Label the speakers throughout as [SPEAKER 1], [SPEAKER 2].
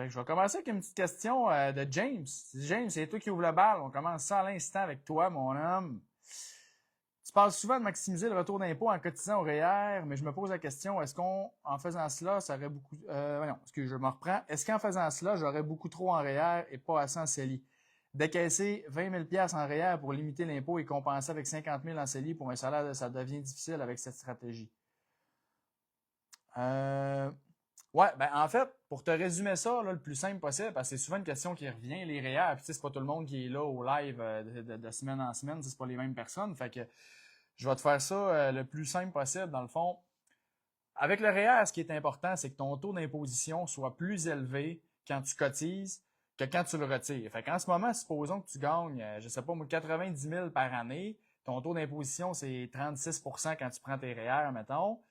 [SPEAKER 1] je vais commencer avec une petite question de James. James, c'est toi qui ouvre le bal. On commence ça à l'instant avec toi, mon homme. Tu parles souvent de maximiser le retour d'impôt en cotisant au REER, mais je me pose la question, est-ce qu'en faisant cela, ça aurait beaucoup... non, excuse, je me reprends. Est-ce qu'en faisant cela, j'aurais beaucoup trop en REER et pas assez en CELI? Décaisser 20 000 $ en REER pour limiter l'impôt et compenser avec 50 000 en CELI pour un salaire, ça devient difficile avec cette stratégie. Ouais, ben en fait, pour te résumer ça là, le plus simple possible, parce que c'est souvent une question qui revient, les REER, puis c'est pas tout le monde qui est là au live de semaine en semaine, c'est pas les mêmes personnes, fait que je vais te faire ça le plus simple possible, dans le fond. Avec le REER, ce qui est important, c'est que ton taux d'imposition soit plus élevé quand tu cotises que quand tu le retires. Fait qu'en ce moment, supposons que tu gagnes, je sais pas, 90 000 par année, ton taux d'imposition, c'est 36 % quand tu prends tes REER, mettons.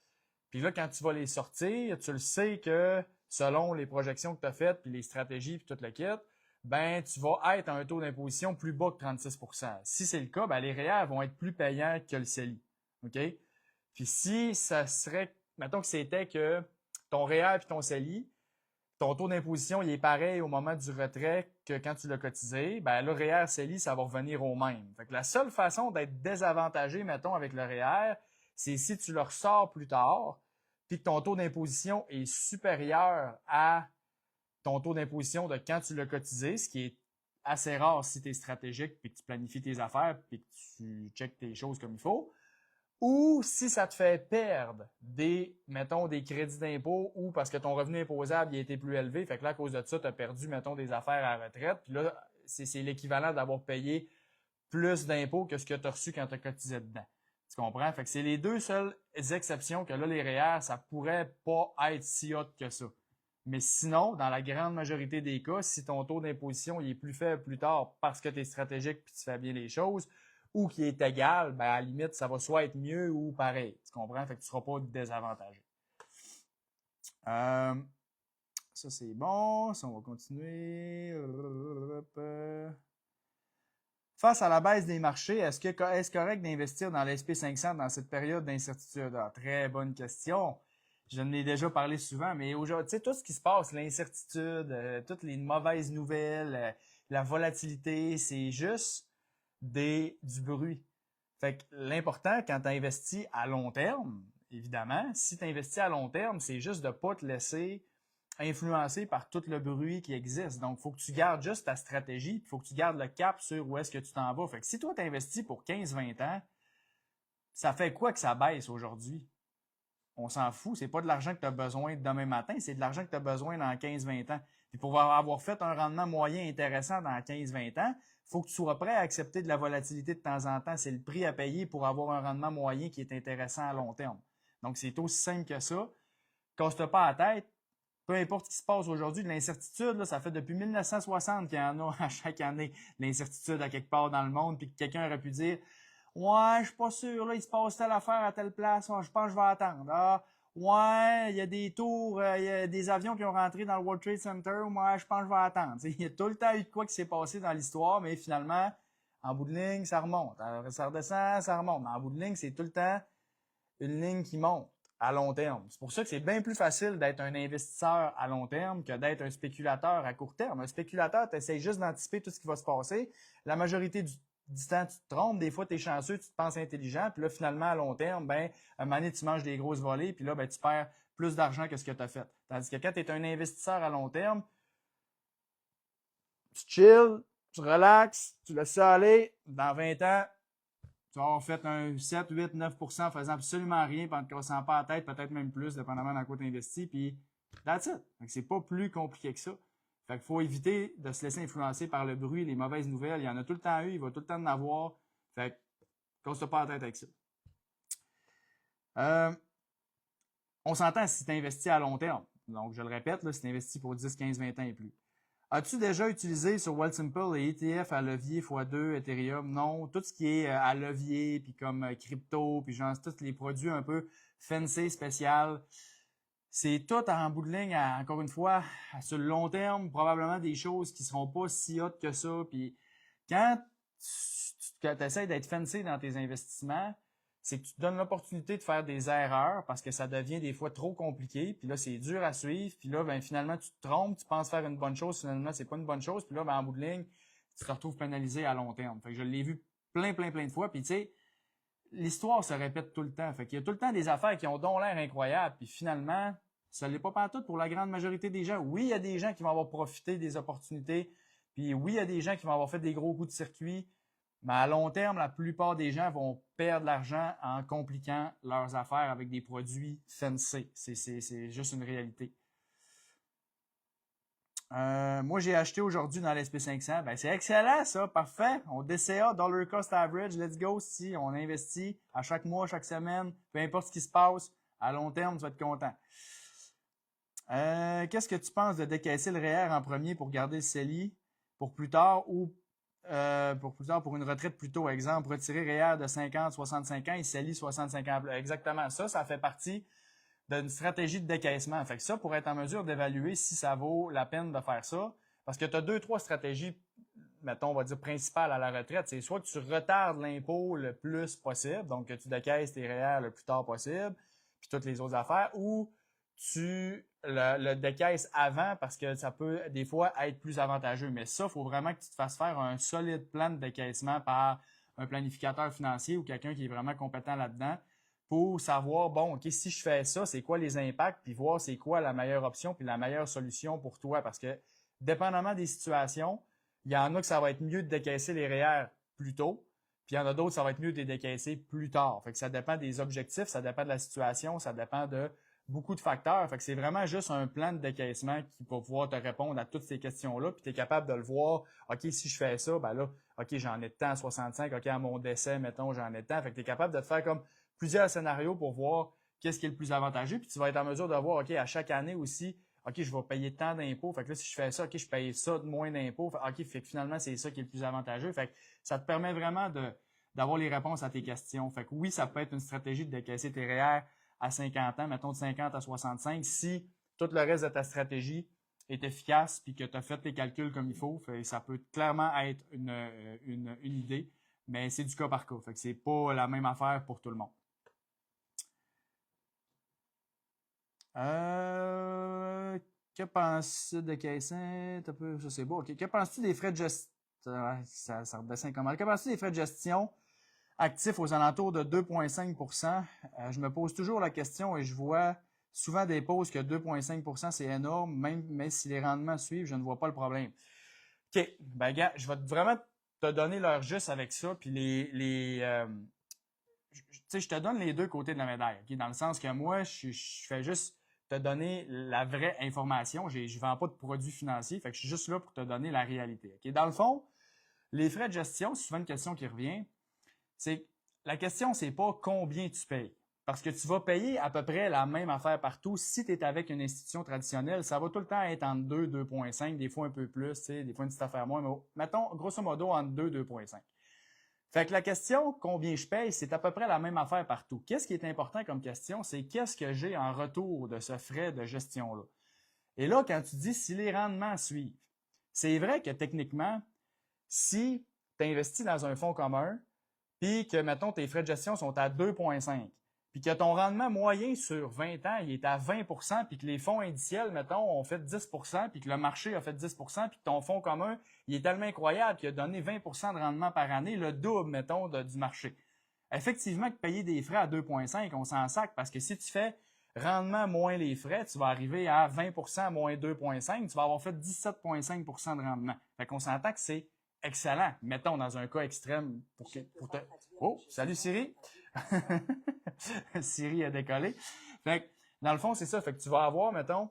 [SPEAKER 1] Puis là, quand tu vas les sortir, tu le sais que selon les projections que tu as faites, puis les stratégies, puis tout le kit, ben tu vas être à un taux d'imposition plus bas que 36 %. Si c'est le cas, ben les REER vont être plus payants que le CELI. OK? Puis si ça serait, mettons que c'était que ton REER puis ton CELI, ton taux d'imposition il est pareil au moment du retrait que quand tu l'as cotisé, ben le REER CELI, ça va revenir au même. Fait que la seule façon d'être désavantagé, mettons, avec le REER, c'est si tu le ressors plus tard, puis que ton taux d'imposition est supérieur à ton taux d'imposition de quand tu l'as cotisé, ce qui est assez rare si tu es stratégique, puis que tu planifies tes affaires, puis que tu checkes tes choses comme il faut, ou si ça te fait perdre mettons, des crédits d'impôt ou parce que ton revenu imposable il a été plus élevé, fait que là, à cause de ça, tu as perdu, mettons, des affaires à la retraite, puis là, c'est l'équivalent d'avoir payé plus d'impôts que ce que tu as reçu quand tu as cotisé dedans. Tu comprends? Fait que c'est les deux seules exceptions que là, les REER, ça pourrait pas être si hot que ça. Mais sinon, dans la grande majorité des cas, si ton taux d'imposition il est plus faible plus tard parce que tu es stratégique puis tu fais bien les choses, ou qui est égal, ben à la limite, ça va soit être mieux ou pareil. Tu comprends? Fait que tu ne seras pas désavantagé. Ça, c'est bon. Ça, on va continuer. Face à la baisse des marchés, est-ce correct d'investir dans l'SP500 dans cette période d'incertitude? Ah, très bonne question. Je n'en ai déjà parlé souvent, mais aujourd'hui, tu sais, tout ce qui se passe, l'incertitude, toutes les mauvaises nouvelles, la volatilité, c'est juste du bruit. Fait que l'important quand tu investis à long terme, évidemment, si tu investis à long terme, c'est juste de ne pas te laisser influencé par tout le bruit qui existe. Donc, il faut que tu gardes juste ta stratégie, il faut que tu gardes le cap sur où est-ce que tu t'en vas. Fait que si toi, tu investis pour 15-20 ans, ça fait quoi que ça baisse aujourd'hui? On s'en fout, c'est pas de l'argent que tu as besoin demain matin, c'est de l'argent que tu as besoin dans 15-20 ans. Puis pour avoir fait un rendement moyen intéressant dans 15-20 ans, il faut que tu sois prêt à accepter de la volatilité de temps en temps. C'est le prix à payer pour avoir un rendement moyen qui est intéressant à long terme. Donc, c'est aussi simple que ça. Casse-toi pas la tête. Peu importe ce qui se passe aujourd'hui, de l'incertitude, ça fait depuis 1960 qu'il y en a à chaque année, l'incertitude à quelque part dans le monde, puis que quelqu'un aurait pu dire « Ouais, je suis pas sûr, là, il se passe telle affaire à telle place, je pense que je vais attendre. Ah, ouais, il y a des tours, il y a des avions qui ont rentré dans le World Trade Center, moi, je pense que je vais attendre. » Il y a tout le temps eu de quoi qui s'est passé dans l'histoire, mais finalement, en bout de ligne, ça remonte. Ça redescend, ça remonte. Mais en bout de ligne, c'est tout le temps une ligne qui monte à long terme. C'est pour ça que c'est bien plus facile d'être un investisseur à long terme que d'être un spéculateur à court terme. Un spéculateur, tu essaies juste d'anticiper tout ce qui va se passer. La majorité du temps, tu te trompes. Des fois, tu es chanceux, tu te penses intelligent. Puis là, finalement, à long terme, ben, un moment donné, tu manges des grosses volées. Puis là, ben, tu perds plus d'argent que ce que tu as fait. Tandis que quand tu es un investisseur à long terme, tu chill, tu relaxes, tu laisses ça aller. Dans 20 ans, tu vas avoir fait un 7, 8, 9 % en faisant absolument rien, en ne te cassant pas la tête, peut-être même plus, dépendamment dans quoi tu investis, puis that's it. Fait que c'est pas plus compliqué que ça. Fait qu'il faut éviter de se laisser influencer par le bruit, les mauvaises nouvelles. Il y en a tout le temps eu, il va tout le temps en avoir. Fait que casse-toi pas la tête avec ça. On s'entend si tu investis à long terme. Donc, je le répète, là, si tu investis pour 10, 15, 20 ans et plus. As-tu déjà utilisé sur Wealthsimple les ETF à levier x2, Ethereum? Non. Tout ce qui est à levier, puis comme crypto, puis genre tous les produits un peu fancy, spécial, c'est tout en bout de ligne, encore une fois, sur le long terme, probablement des choses qui seront pas si hautes que ça. Puis quand tu essaies d'être fancy dans tes investissements, c'est que tu te donnes l'opportunité de faire des erreurs parce que ça devient des fois trop compliqué, puis là, c'est dur à suivre, puis là, ben, finalement, tu te trompes, tu penses faire une bonne chose, finalement, c'est pas une bonne chose, puis là, ben, en bout de ligne, tu te retrouves pénalisé à long terme. Fait que je l'ai vu plein de fois, puis tu sais, l'histoire se répète tout le temps. Fait qu'il y a tout le temps des affaires qui ont donc l'air incroyables, puis finalement, ça l'est pas pantoute pour la grande majorité des gens. Oui, il y a des gens qui vont avoir profité des opportunités, puis oui, il y a des gens qui vont avoir fait des gros coups de circuit, mais à long terme, la plupart des gens vont perdre de l'argent en compliquant leurs affaires avec des produits fancy. C'est juste une réalité. Moi, j'ai acheté aujourd'hui dans l'SP500. Ben, c'est excellent, ça. Parfait. On DCA, Dollar Cost Average. Let's go. Si on investit à chaque mois, chaque semaine, peu importe ce qui se passe, à long terme, tu vas être content. Qu'est-ce que tu penses de décaisser le REER en premier pour garder le CELI pour plus tard ou pour une retraite plus tôt? Exemple, retirer REER de 50, 65 ans et CELI 65 ans. Exactement. Ça fait partie d'une stratégie de décaissement. Fait que ça, pour être en mesure d'évaluer si ça vaut la peine de faire ça, parce que tu as 2-3 stratégies, mettons, on va dire, principales à la retraite. C'est soit que tu retardes l'impôt le plus possible, donc que tu décaisses tes REER le plus tard possible, puis toutes les autres affaires, ou tu le décaisses avant parce que ça peut des fois être plus avantageux. Mais ça, il faut vraiment que tu te fasses faire un solide plan de décaissement par un planificateur financier ou quelqu'un qui est vraiment compétent là-dedans pour savoir, bon, OK, si je fais ça, c'est quoi les impacts, puis voir c'est quoi la meilleure option, puis la meilleure solution pour toi. Parce que, dépendamment des situations, il y en a que ça va être mieux de décaisser les REER plus tôt, puis il y en a d'autres, ça va être mieux de les décaisser plus tard. Fait que ça dépend des objectifs, ça dépend de la situation, ça dépend de beaucoup de facteurs. Fait que c'est vraiment juste un plan de décaissement qui va pouvoir te répondre à toutes ces questions-là, puis tu es capable de le voir. OK, si je fais ça, ben là, OK, j'en ai de temps à 65, OK, à mon décès, mettons, j'en ai de temps. Fait que tu es capable de te faire comme plusieurs scénarios pour voir qu'est-ce qui est le plus avantageux, puis tu vas être en mesure de voir, OK, à chaque année aussi, OK, je vais payer tant d'impôts, fait que là, si je fais ça, OK, je paye ça de moins d'impôts, OK, fait que finalement, c'est ça qui est le plus avantageux. Fait que ça te permet vraiment d'avoir les réponses à tes questions. Fait que oui, ça peut être une stratégie de décaisser tes REER à 50 ans, mettons de 50 à 65, si tout le reste de ta stratégie est efficace puis que tu as fait tes calculs comme il faut, ça peut clairement être une idée, mais c'est du cas par cas. Fait que c'est pas la même affaire pour tout le monde. Que penses-tu de caissing? Ça c'est beau. Okay. Que penses-tu des frais de gestion? Ça redescend comment? Que penses-tu des frais de gestion actifs aux alentours de 2,5 Je me pose toujours la question et je vois souvent des pauses que 2,5 c'est énorme, même si les rendements suivent, je ne vois pas le problème. OK. Ben, gars, je vais vraiment te donner l'heure juste avec ça, puis je te donne les deux côtés de la médaille, okay? Dans le sens que moi, je fais juste te donner la vraie information. Je ne vends pas de produits financiers, fait que je suis juste là pour te donner la réalité. Okay? Dans le fond, les frais de gestion, c'est souvent une question qui revient. La question, c'est pas combien tu payes. Parce que tu vas payer à peu près la même affaire partout. Si tu es avec une institution traditionnelle, ça va tout le temps être entre 2, 2,5, des fois un peu plus, des fois une petite affaire moins, mais mettons, grosso modo, entre 2, 2,5. Fait que la question, combien je paye, c'est à peu près la même affaire partout. Qu'est-ce qui est important comme question, c'est qu'est-ce que j'ai en retour de ce frais de gestion-là. Et là, quand tu dis si les rendements suivent, c'est vrai que techniquement, si tu investis dans un fonds commun, puis que, mettons, tes frais de gestion sont à 2,5, puis que ton rendement moyen sur 20 ans, il est à 20 puis que les fonds indiciels, mettons, ont fait 10 puis que le marché a fait 10 puis que ton fonds commun, il est tellement incroyable qu'il a donné 20 de rendement par année, le double, mettons, du marché. Effectivement, que payer des frais à 2,5, on s'en sac parce que si tu fais rendement moins les frais, tu vas arriver à 20 moins 2,5, tu vas avoir fait 17,5 de rendement. Fait qu'on s'entend que c'est excellent. Mettons dans un cas extrême pour te... Oh, salut Siri. Siri a décollé. Fait que, dans le fond, c'est ça. Fait que tu vas avoir, mettons,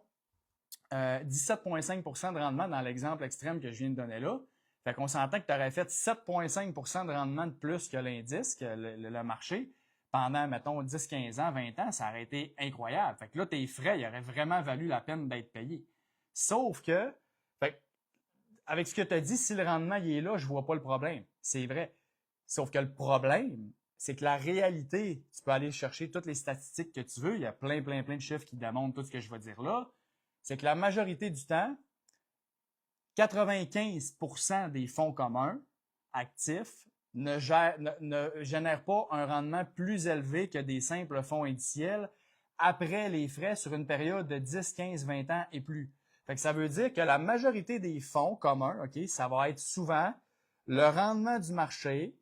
[SPEAKER 1] 17,5 de rendement dans l'exemple extrême que je viens de donner là. Fait qu'on s'entend que tu aurais fait 7,5 de rendement de plus que l'indice, que le marché, pendant, mettons, 10, 15 ans, 20 ans, ça aurait été incroyable. Fait que là, tes frais, ils auraient vraiment valu la peine d'être payés. Sauf que, avec ce que tu as dit, si le rendement il est là, je vois pas le problème. C'est vrai. Sauf que le problème, c'est que la réalité, tu peux aller chercher toutes les statistiques que tu veux. Il y a plein de chiffres qui démontrent tout ce que je vais dire là. C'est que la majorité du temps, 95% des fonds communs actifs ne génèrent pas un rendement plus élevé que des simples fonds indiciels après les frais sur une période de 10, 15, 20 ans et plus. Fait que ça veut dire que la majorité des fonds communs, OK, ça va être souvent le rendement du marché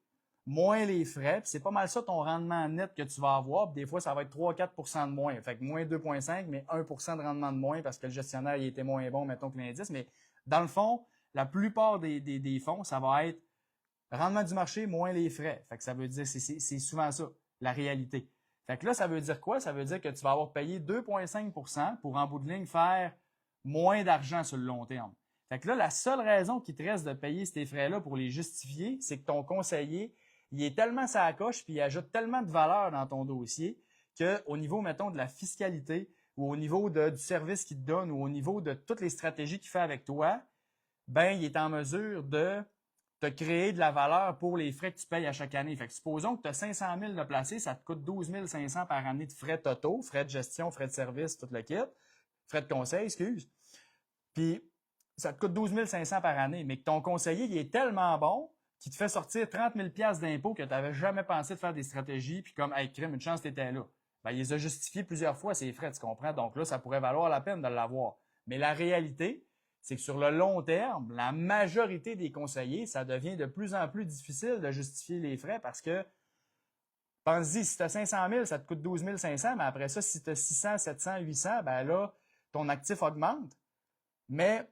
[SPEAKER 1] moins les frais, puis c'est pas mal ça ton rendement net que tu vas avoir, puis des fois ça va être 3-4% de moins, fait que moins 2,5, mais 1% de rendement de moins parce que le gestionnaire il était moins bon, mettons que l'indice, mais dans le fond, la plupart des fonds, ça va être rendement du marché moins les frais, fait que ça veut dire, c'est souvent ça, la réalité. Fait que là, ça veut dire quoi? Ça veut dire que tu vas avoir payé 2,5% pour en bout de ligne faire moins d'argent sur le long terme. Fait que là, la seule raison qui te reste de payer ces frais-là pour les justifier, c'est que ton conseiller, il est tellement sa coche puis il ajoute tellement de valeur dans ton dossier qu'au niveau, mettons, de la fiscalité ou au niveau du service qu'il te donne ou au niveau de toutes les stratégies qu'il fait avec toi, ben, il est en mesure de te créer de la valeur pour les frais que tu payes à chaque année. Fait que supposons que tu as 500 000 de placer, ça te coûte 12 500 par année de frais totaux, frais de gestion, frais de service, tout le kit, frais de conseil, excuse. Puis, ça te coûte 12 500 par année, mais que ton conseiller, il est tellement bon qu'il te fait sortir 30 000 d'impôts que tu n'avais jamais pensé de faire des stratégies, puis comme, hey, crime, une chance, tu étais là. Ben, il les a justifiés plusieurs fois, ces frais, tu comprends? Donc là, ça pourrait valoir la peine de l'avoir. Mais la réalité, c'est que sur le long terme, la majorité des conseillers, ça devient de plus en plus difficile de justifier les frais parce que, pense-y, si tu as 500 000, ça te coûte 12 500, mais après ça, si tu as 600, 700, 800, ben là, ton actif augmente, mais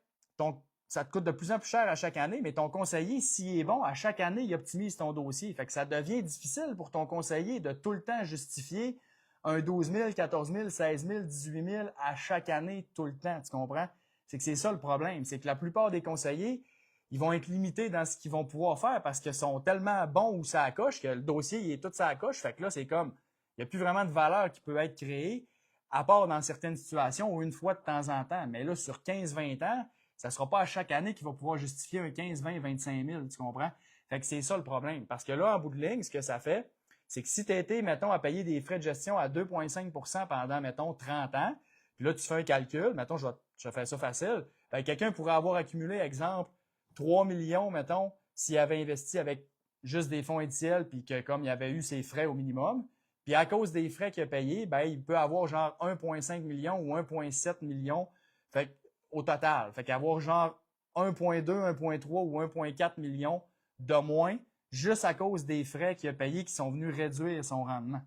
[SPEAKER 1] ça te coûte de plus en plus cher à chaque année, mais ton conseiller, s'il est bon, à chaque année, il optimise ton dossier. Fait que ça devient difficile pour ton conseiller de tout le temps justifier un 12 000, 14 000, 16 000, 18 000 à chaque année, tout le temps, tu comprends? C'est que c'est ça le problème, c'est que la plupart des conseillers, ils vont être limités dans ce qu'ils vont pouvoir faire parce qu'ils sont tellement bons ou ça coche que le dossier, il est tout ça coche. Fait que là, c'est comme, il n'y a plus vraiment de valeur qui peut être créée, à part dans certaines situations ou une fois de temps en temps. Mais là, sur 15-20 ans, ça ne sera pas à chaque année qu'il va pouvoir justifier un 15, 20, 25 000, tu comprends? Fait que c'est ça le problème. Parce que là, en bout de ligne, ce que ça fait, c'est que si tu été, mettons, à payer des frais de gestion à 2,5% pendant, mettons, 30 ans, puis là, tu fais un calcul, mettons, je vais faire ça facile, quelqu'un pourrait avoir accumulé, exemple, 3 millions, mettons, s'il avait investi avec juste des fonds indiciels, puis que comme il avait eu ses frais au minimum, puis à cause des frais qu'il a payés, ben, il peut avoir genre 1,5 million ou 1,7 million fait, au total. Fait qu'avoir genre 1,2, 1,3 ou 1,4 million de moins juste à cause des frais qu'il a payés qui sont venus réduire son rendement.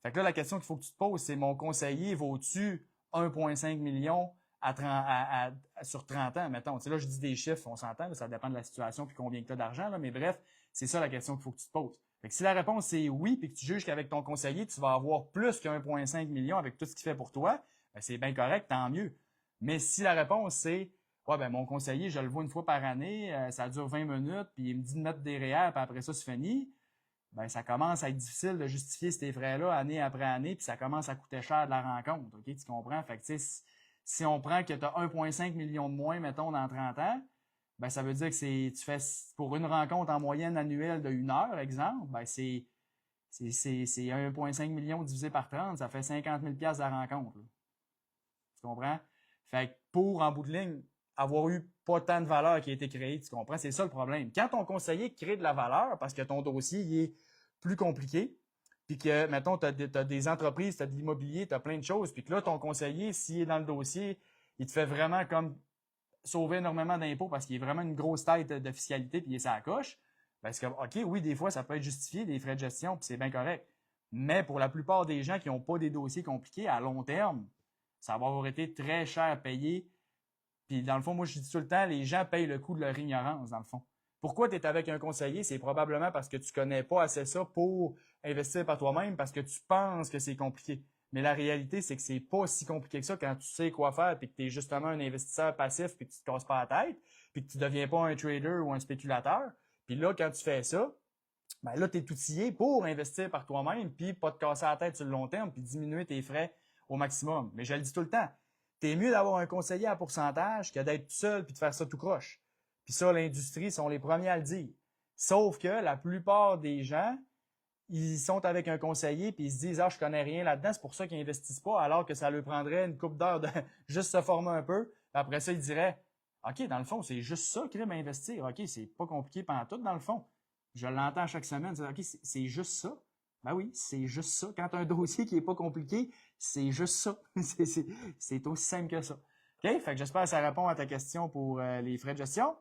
[SPEAKER 1] Fait que là, la question qu'il faut que tu te poses, c'est mon conseiller vaut-tu 1,5 million sur 30 ans, mettons. Tu sais, là, je dis des chiffres, on s'entend, là, ça dépend de la situation puis combien tu as d'argent, là, mais bref, c'est ça la question qu'il faut que tu te poses. Fait que si la réponse c'est oui, puis que tu juges qu'avec ton conseiller, tu vas avoir plus que 1,5 million avec tout ce qu'il fait pour toi, ben c'est bien correct, tant mieux. Mais si la réponse c'est ouais, ben mon conseiller, je le vois une fois par année, ça dure 20 minutes, puis il me dit de mettre des REER, puis après ça, c'est fini, ben ça commence à être difficile de justifier ces frais-là année après année, puis ça commence à coûter cher de la rencontre, OK? Tu comprends? Fait que, tu sais, si on prend que tu as 1,5 million de moins, mettons, dans 30 ans, ben ça veut dire que tu fais, pour une rencontre en moyenne annuelle de 1 heure, exemple, ben c'est 1,5 million divisé par 30, ça fait 50 000 $ la rencontre. Là. Tu comprends? Fait que pour, en bout de ligne, avoir eu pas tant de valeur qui a été créée, tu comprends? C'est ça le problème. Quand ton conseiller crée de la valeur, parce que ton dossier il est plus compliqué, puis que, mettons, tu as des entreprises, tu as de l'immobilier, tu as plein de choses, puis que là, ton conseiller, s'il est dans le dossier, il te fait vraiment comme sauver énormément d'impôts parce qu'il est vraiment une grosse tête de fiscalité, puis il est sa coche. Parce que, OK, oui, des fois, ça peut être justifié, des frais de gestion, puis c'est bien correct. Mais pour la plupart des gens qui n'ont pas des dossiers compliqués, à long terme, ça va avoir été très cher à payer. Puis dans le fond, moi, je dis tout le temps, les gens payent le coût de leur ignorance, dans le fond. Pourquoi tu es avec un conseiller? C'est probablement parce que tu connais pas assez ça pour investir par toi-même, parce que tu penses que c'est compliqué. Mais la réalité, c'est que c'est pas si compliqué que ça quand tu sais quoi faire, puis que tu es justement un investisseur passif, puis que tu te casses pas la tête, puis que tu deviens pas un trader ou un spéculateur. Puis là, quand tu fais ça, ben là, tu es outillé pour investir par toi-même, puis pas te casser la tête sur le long terme, puis diminuer tes frais au maximum. Mais je le dis tout le temps, t'es mieux d'avoir un conseiller à pourcentage que d'être tout seul puis de faire ça tout croche. Puis ça, l'industrie sont les premiers à le dire. Sauf que la plupart des gens, ils sont avec un conseiller puis ils se disent « Ah, je connais rien là-dedans, c'est pour ça qu'ils n'investissent pas », alors que ça leur prendrait une couple d'heures de juste se former un peu. Puis après ça, ils diraient « OK, dans le fond, c'est juste ça, crime à investir. OK, c'est pas compliqué pantoute dans le fond. »
[SPEAKER 2] Je l'entends chaque semaine. OK, c'est juste ça. Ben oui, c'est juste ça. Quand tu as un dossier qui n'est pas compliqué, c'est juste ça. C'est aussi simple que ça. OK? Fait que j'espère que ça répond à ta question pour les frais de gestion.